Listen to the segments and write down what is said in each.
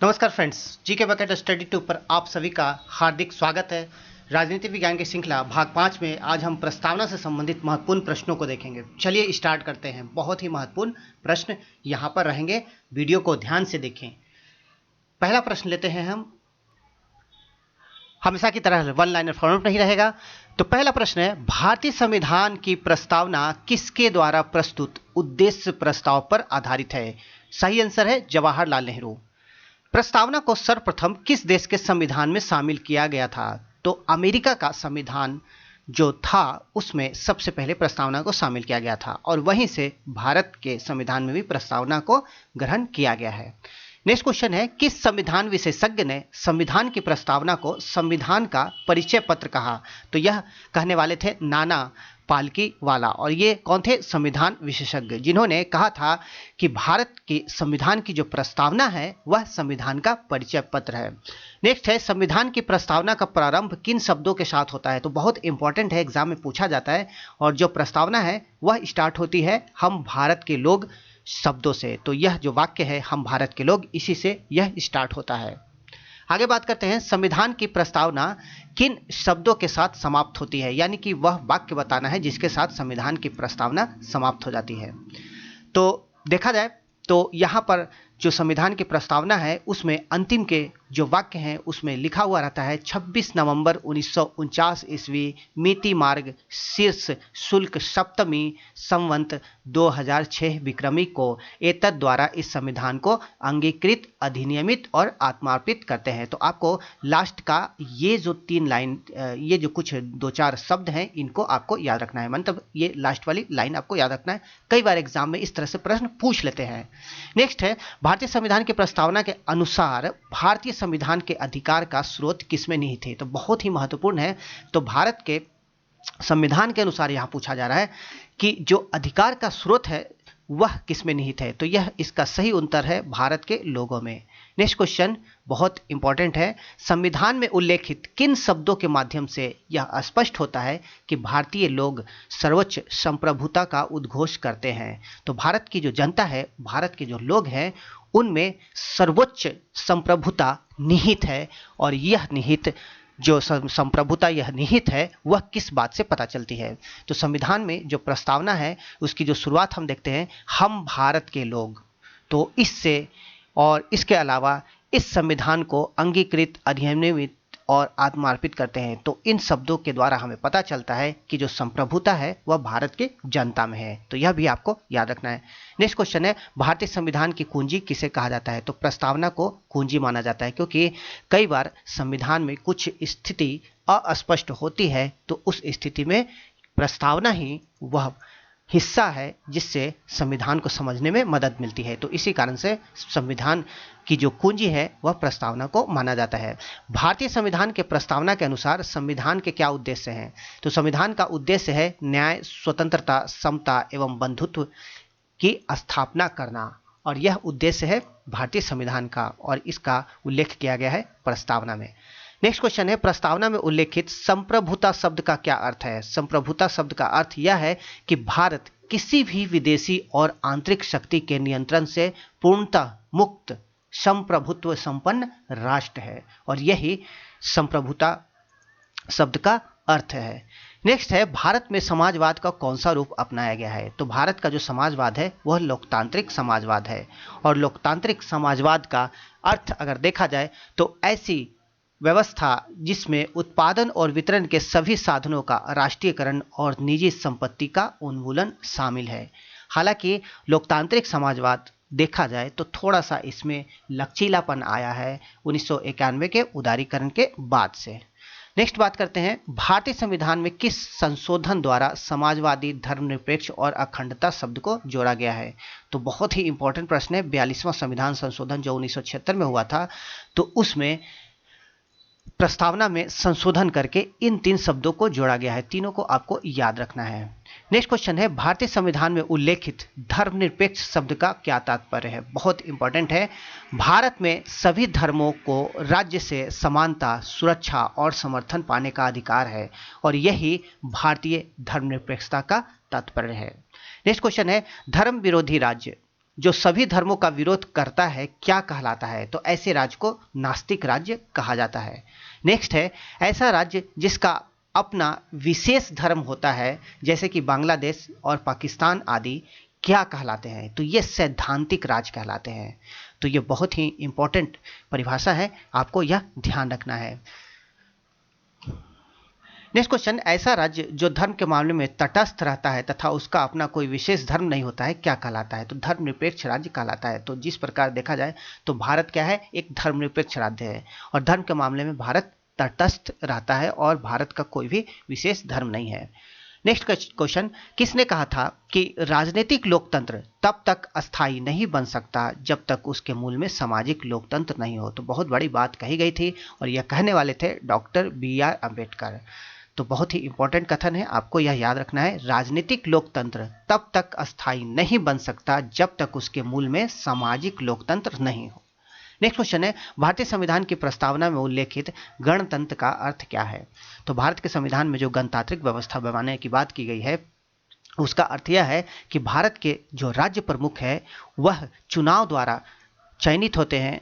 नमस्कार friends, GK bucket study two पर आप सभी का हार्दिक स्वागत है। राजनीति विज्ञान की श्रृंखला भाग 5 में आज हम प्रस्तावना से संबंधित महत्वपूर्ण प्रश्नों को देखेंगे। चलिए स्टार्ट करते हैं। बहुत ही महत्वपूर्ण प्रश्न यहाँ पर रहेंगे, वीडियो को ध्यान से देखें। पहला प्रश्न लेते हैं हम, हमेशा की तरह वन लाइनर फॉर्मेट नहीं रहेगा। तो पहला प्रश्न है, भारतीय संविधान की प्रस्तावना किसके द्वारा प्रस्तुत उद्देश्य प्रस्ताव पर आधारित है? सही आंसर है जवाहरलाल नेहरू। प्रस्तावना को सर्वप्रथम किस देश के संविधान में शामिल किया गया था? तो अमेरिका का संविधान जो था उसमें सबसे पहले प्रस्तावना को शामिल किया गया था और वहीं से भारत के संविधान में भी प्रस्तावना को ग्रहण किया गया है। नेक्स्ट क्वेश्चन है, किस संविधान विशेषज्ञ ने संविधान की प्रस्तावना को संविधान का परिचय पत्र कहा? तो यह कहने वाले थे नाना पालकीवाला, और ये कौन थे? संविधान विशेषज्ञ, जिन्होंने कहा था कि भारत के संविधान की जो प्रस्तावना है वह संविधान का परिचय पत्र है। नेक्स्ट है, संविधान की प्रस्तावना का प्रारंभ किन शब्दों के साथ होता है? तो बहुत इंपॉर्टेंट है, एग्जाम में पूछा जाता है। और जो प्रस्तावना है वह स्टार्ट होती है हम भारत के लोग शब्दों से। तो यह जो वाक्य है हम भारत के लोग, इसी से यह स्टार्ट होता है। आगे बात करते हैं, संविधान की प्रस्तावना किन शब्दों के साथ समाप्त होती है? यानी कि वह वाक्य बताना है जिसके साथ संविधान की प्रस्तावना समाप्त हो जाती है। तो देखा जाए तो यहाँ पर जो संविधान की प्रस्तावना है उसमें अंतिम के जो वाक्य हैं उसमें लिखा हुआ रहता है 26 नवंबर 1949 ईस्वी मिति मार्ग शीर्ष शुल्क सप्तमी संवंत 2006 विक्रमी को एतद द्वारा इस संविधान को अंगीकृत, अधिनियमित और आत्मार्पित करते हैं। तो आपको लास्ट का ये जो 3 लाइन, ये जो कुछ 2-4 शब्द हैं इनको आपको याद रखना है। मतलब ये लास्ट वाली लाइन आपको याद रखना है, कई बार एग्जाम में इस तरह से प्रश्न पूछ लेते हैं। नेक्स्ट है, भारतीय संविधान की प्रस्तावना के अनुसार भारतीय संविधान के अधिकार का स्रोत किसमें निहित है? तो बहुत ही महत्वपूर्ण है। तो भारत के संविधान के अनुसार यहां पूछा जा रहा है कि जो अधिकार का स्रोत है वह किसमें निहित है? तो यह इसका सही उत्तर है भारत के लोगों में। नेक्स्ट क्वेश्चन बहुत इंपॉर्टेंट है, संविधान में उल्लेखित किन शब्दों के माध्यम से यह स्पष्ट होता है कि भारतीय लोग सर्वोच्च संप्रभुता का उद्घोष करते हैं? तो भारत की जो जनता है, भारत के जो लोग हैं, उनमें सर्वोच्च संप्रभुता निहित है। और यह निहित जो संप्रभुता यह निहित है वह किस बात से पता चलती है? तो संविधान में जो प्रस्तावना है उसकी जो शुरुआत हम देखते हैं, हम भारत के लोग। तो इससे और इसके अलावा इस संविधान को अंगीकृत, अधिनियमित और आत्मार्पित करते हैं। तो इन शब्दों के द्वारा हमें पता चलता है कि जो संप्रभुता है वह भारत के जनता में है। तो यह भी आपको याद रखना है। नेक्स्ट क्वेश्चन है, भारतीय संविधान की कुंजी किसे कहा जाता है? तो प्रस्तावना को कुंजी माना जाता है, क्योंकि कई बार संविधान में कुछ स्थिति अस्पष्ट होती है तो उस स्थिति में प्रस्तावना ही वह हिस्सा है जिससे संविधान को समझने में मदद मिलती है। तो इसी कारण से संविधान की जो कुंजी है वह प्रस्तावना को माना जाता है। भारतीय संविधान के प्रस्तावना के अनुसार संविधान के क्या उद्देश्य हैं? तो संविधान का उद्देश्य है न्याय, स्वतंत्रता, समता एवं बंधुत्व की स्थापना करना, और यह उद्देश्य है भारतीय संविधान का, और इसका उल्लेख किया गया है प्रस्तावना में। नेक्स्ट क्वेश्चन है, प्रस्तावना में उल्लेखित संप्रभुता शब्द का क्या अर्थ है? संप्रभुता शब्द का अर्थ यह है कि भारत किसी भी विदेशी और आंतरिक शक्ति के नियंत्रण से पूर्णतः मुक्त संप्रभुत्व संपन्न राष्ट्र है, और यही संप्रभुता शब्द का अर्थ है। नेक्स्ट है, भारत में समाजवाद का कौन सा रूप अपनाया गया है? तो भारत का जो समाजवाद है वह लोकतांत्रिक समाजवाद है, और लोकतांत्रिक समाजवाद का अर्थ अगर देखा जाए तो ऐसी व्यवस्था जिसमें उत्पादन और वितरण के सभी साधनों का राष्ट्रीयकरण और निजी संपत्ति का उन्मूलन शामिल है। हालांकि लोकतांत्रिक समाजवाद देखा जाए तो थोड़ा सा इसमें लचीलापन आया है 1991 के उदारीकरण के बाद से। नेक्स्ट बात करते हैं, भारतीय संविधान में किस संशोधन द्वारा समाजवादी, धर्मनिरपेक्ष और अखंडता शब्द को जोड़ा गया है? तो बहुत ही इंपॉर्टेंट प्रश्न है। 42वां संविधान संशोधन जो 1976 में हुआ था, तो उसमें प्रस्तावना में संशोधन करके इन 3 शब्दों को जोड़ा गया है। तीनों को आपको याद रखना है। नेक्स्ट क्वेश्चन है, भारतीय संविधान में उल्लेखित धर्मनिरपेक्ष शब्द का क्या तात्पर्य है? बहुत इंपॉर्टेंट है। भारत में सभी धर्मों को राज्य से समानता, सुरक्षा और समर्थन पाने का अधिकार है, और यही भारतीय धर्मनिरपेक्षता का तात्पर्य है। नेक्स्ट क्वेश्चन है, धर्म विरोधी राज्य जो सभी धर्मों का विरोध करता है क्या कहलाता है? तो ऐसे राज्य को नास्तिक राज्य कहा जाता है। नेक्स्ट है, ऐसा राज्य जिसका अपना विशेष धर्म होता है जैसे कि बांग्लादेश और पाकिस्तान आदि, क्या कहलाते हैं? तो ये सैद्धांतिक राज्य कहलाते हैं। तो ये बहुत ही इंपॉर्टेंट परिभाषा है, आपको यह ध्यान रखना है। नेक्स्ट क्वेश्चन, ऐसा राज्य जो धर्म के मामले में तटस्थ रहता है तथा उसका अपना कोई विशेष धर्म नहीं होता है क्या कहलाता है? तो धर्मनिरपेक्ष राज्य कहलाता है। तो जिस प्रकार देखा जाए तो भारत क्या है, एक धर्मनिरपेक्ष राज्य है और धर्म के मामले में भारत तटस्थ रहता है और भारत का कोई भी विशेष धर्म नहीं है। नेक्स्ट क्वेश्चन, किसने कहा था कि राजनीतिक लोकतंत्र तब तक अस्थायी नहीं बन सकता जब तक उसके मूल में सामाजिक लोकतंत्र नहीं हो? तो बहुत बड़ी बात कही गई थी और यह कहने वाले थे डॉक्टर BR अम्बेडकर। तो बहुत ही इंपॉर्टेंट कथन है, आपको यह याद रखना है, राजनीतिक लोकतंत्र तब तक अस्थायी नहीं बन सकता जब तक उसके मूल में सामाजिक लोकतंत्र नहीं हो। नेक्स्ट क्वेश्चन है, भारतीय संविधान की प्रस्तावना में उल्लेखित गणतंत्र का अर्थ क्या है? तो भारत के संविधान में जो गणतांत्रिक व्यवस्था बनाने की बात की गई है उसका अर्थ यह है कि भारत के जो राज्य प्रमुख है वह चुनाव द्वारा चयनित होते हैं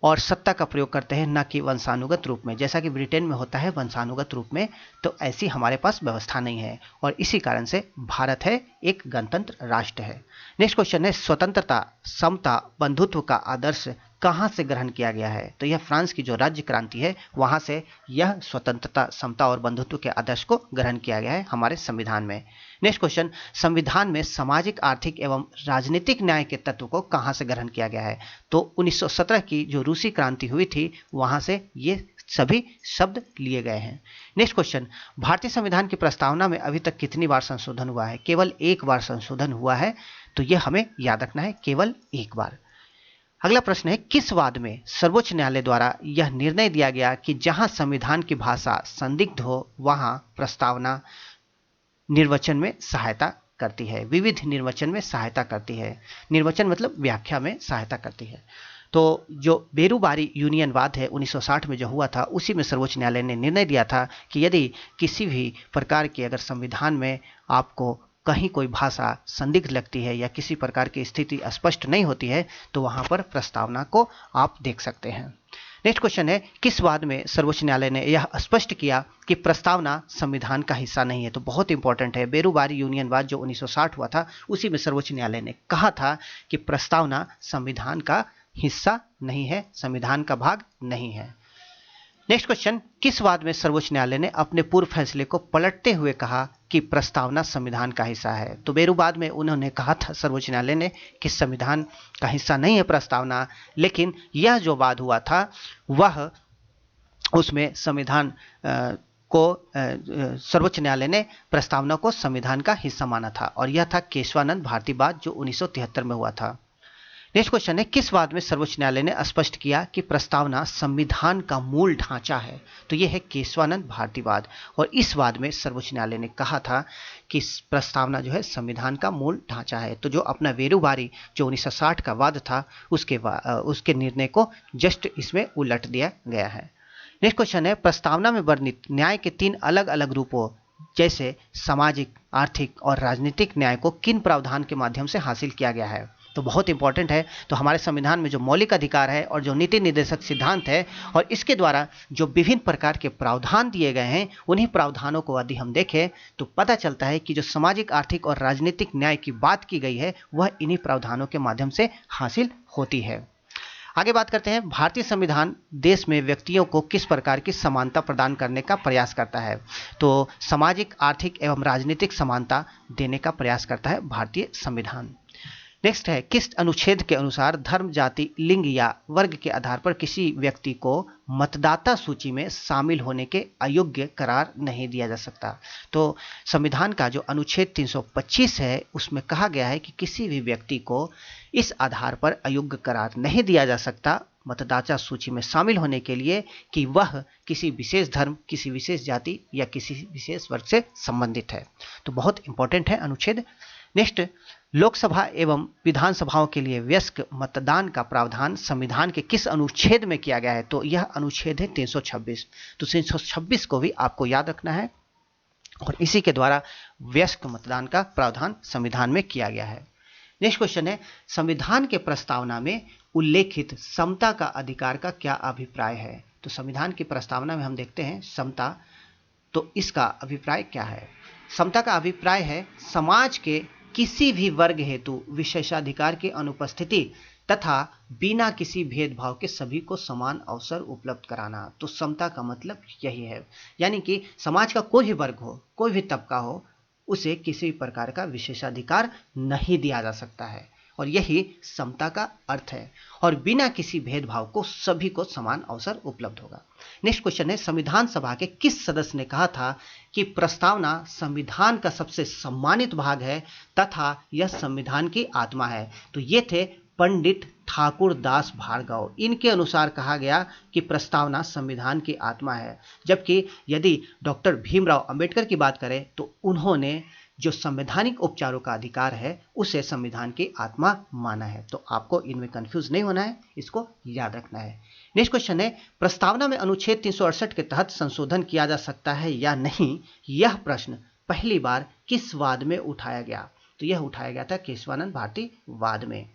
और सत्ता का प्रयोग करते हैं, न कि वंशानुगत रूप में, जैसा कि ब्रिटेन में होता है वंशानुगत रूप में। तो ऐसी हमारे पास व्यवस्था नहीं है और इसी कारण से भारत है एक गणतंत्र राष्ट्र है। नेक्स्ट क्वेश्चन है, स्वतंत्रता, समता, बंधुत्व का आदर्श कहाँ से ग्रहण किया गया है? तो यह फ्रांस की जो राज्य क्रांति है वहाँ से यह स्वतंत्रता, समता और बंधुत्व के आदर्श को ग्रहण किया गया है हमारे संविधान में। नेक्स्ट क्वेश्चन, संविधान में सामाजिक, आर्थिक एवं राजनीतिक न्याय के तत्व को कहाँ से ग्रहण किया गया है? तो 1917 की जो रूसी क्रांति हुई थी वहाँ से ये सभी शब्द लिए गए हैं। नेक्स्ट क्वेश्चन, भारतीय संविधान की प्रस्तावना में अभी तक कितनी बार संशोधन हुआ है? केवल एक बार संशोधन हुआ है, तो यह हमें याद रखना है, केवल एक बार। अगला प्रश्न है, किस वाद में सर्वोच्च न्यायालय द्वारा यह निर्णय दिया गया कि जहां संविधान की भाषा संदिग्ध हो वहां प्रस्तावना निर्वचन में सहायता करती है, विविध निर्वचन में सहायता करती है? निर्वचन मतलब व्याख्या में सहायता करती है। तो जो बेरूबारी यूनियनवाद है 1960 में जो हुआ था, उसी में सर्वोच्च न्यायालय ने निर्णय दिया था कि यदि किसी भी प्रकार की अगर संविधान में आपको कहीं कोई भाषा संदिग्ध लगती है या किसी प्रकार की स्थिति स्पष्ट नहीं होती है तो वहां पर प्रस्तावना को आप देख सकते हैं। नेक्स्ट क्वेश्चन है, किस वाद में सर्वोच्च न्यायालय ने यह स्पष्ट किया कि प्रस्तावना संविधान का हिस्सा नहीं है? तो बहुत इंपॉर्टेंट है, बेरूबारी यूनियनवाद जो 1960 हुआ था उसी में सर्वोच्च न्यायालय ने कहा था कि प्रस्तावना संविधान का हिस्सा नहीं है, संविधान का भाग नहीं है। नेक्स्ट क्वेश्चन, किस वाद में सर्वोच्च न्यायालय ने अपने पूर्व फैसले को पलटते हुए कहा कि प्रस्तावना संविधान का हिस्सा है? तो बेरूबाद में उन्होंने कहा था सर्वोच्च न्यायालय ने कि संविधान का हिस्सा नहीं है प्रस्तावना, लेकिन यह जो वाद हुआ था वह उसमें संविधान को सर्वोच्च न्यायालय ने प्रस्तावना को संविधान का हिस्सा माना था और यह था केशवानंद भारती वाद जो 1973 में हुआ था। नेक्स्ट क्वेश्चन है, किस वाद में सर्वोच्च न्यायालय ने स्पष्ट किया कि प्रस्तावना संविधान का मूल ढांचा है? तो यह है केशवानंद भारती वाद और इस वाद में सर्वोच्च न्यायालय ने कहा था कि प्रस्तावना जो है संविधान का मूल ढांचा है। तो जो अपना बेरूबारी जो 1960 का वाद था उसके निर्णय को जस्ट इसमें उलट दिया गया है। नेक्स्ट क्वेश्चन है, प्रस्तावना में वर्णित न्याय के 3 अलग अलग रूपों जैसे सामाजिक, आर्थिक और राजनीतिक न्याय को किन प्रावधान के माध्यम से हासिल किया गया है? तो बहुत इंपॉर्टेंट है। तो हमारे संविधान में जो मौलिक अधिकार है और जो नीति निर्देशक सिद्धांत है और इसके द्वारा जो विभिन्न प्रकार के प्रावधान दिए गए हैं उन्हीं प्रावधानों को यदि हम देखें तो पता चलता है कि जो सामाजिक, आर्थिक और राजनीतिक न्याय की बात की गई है वह इन्हीं प्रावधानों के माध्यम से हासिल होती है। आगे बात करते हैं, भारतीय संविधान देश में व्यक्तियों को किस प्रकार की समानता प्रदान करने का प्रयास करता है? तो सामाजिक, आर्थिक एवं राजनीतिक समानता देने का प्रयास करता है भारतीय संविधान। नेक्स्ट है, किस अनुच्छेद के अनुसार धर्म, जाति, लिंग या वर्ग के आधार पर किसी व्यक्ति को मतदाता सूची में शामिल होने के अयोग्य करार नहीं दिया जा सकता? तो संविधान का जो अनुच्छेद 325 है उसमें कहा गया है कि किसी भी व्यक्ति को इस आधार पर अयोग्य करार नहीं दिया जा सकता मतदाता सूची में शामिल होने के लिए कि वह किसी विशेष धर्म, किसी विशेष जाति या किसी विशेष वर्ग से संबंधित है। तो बहुत इंपॉर्टेंट है अनुच्छेद। नेक्स्ट, लोकसभा एवं विधानसभाओं के लिए वयस्क मतदान का प्रावधान संविधान के किस अनुच्छेद में किया गया है? तो यह अनुच्छेद है 326। तो 326 को भी आपको याद रखना है और इसी के द्वारा वयस्क मतदान का प्रावधान संविधान में किया गया है। नेक्स्ट क्वेश्चन है, संविधान के प्रस्तावना में उल्लेखित समता का अधिकार का क्या अभिप्राय है? तो संविधान की प्रस्तावना में हम देखते हैं समता, तो इसका अभिप्राय क्या है? समता का अभिप्राय है समाज के किसी भी वर्ग हेतु विशेषाधिकार की अनुपस्थिति तथा बिना किसी भेदभाव के सभी को समान अवसर उपलब्ध कराना। तो समता का मतलब यही है, यानी कि समाज का कोई भी वर्ग हो, कोई भी तबका हो, उसे किसी भी प्रकार का विशेषाधिकार नहीं दिया जा सकता है, और यही समता का अर्थ है। और बिना किसी भेदभाव को सभी को समान अवसर उपलब्ध होगा। नेक्स्ट क्वेश्चन है, संविधान सभा के किस सदस्य ने कहा था कि प्रस्तावना संविधान का सबसे सम्मानित भाग है तथा यह संविधान की आत्मा है? तो ये थे पंडित ठाकुर दास भार्गव। इनके अनुसार कहा गया कि प्रस्तावना संविधान की आत्मा है, जबकि यदि डॉक्टर भीमराव अंबेडकर की बात करें तो उन्होंने जो संवैधानिक उपचारों का अधिकार है उसे संविधान की आत्मा माना है। तो आपको इनमें कंफ्यूज नहीं होना है, इसको याद रखना है। नेक्स्ट क्वेश्चन है, प्रस्तावना में अनुच्छेद 368 के तहत संशोधन किया जा सकता है या नहीं, यह प्रश्न पहली बार किस वाद में उठाया गया? तो यह उठाया गया था केशवानंद भारती वाद में।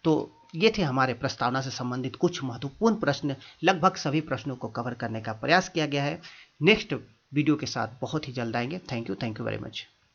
तो ये थे हमारे प्रस्तावना से संबंधित कुछ महत्वपूर्ण प्रश्न। लगभग सभी प्रश्नों को कवर करने का प्रयास किया गया है। नेक्स्ट वीडियो के साथ बहुत ही जल्द आएंगे। Thank you very much.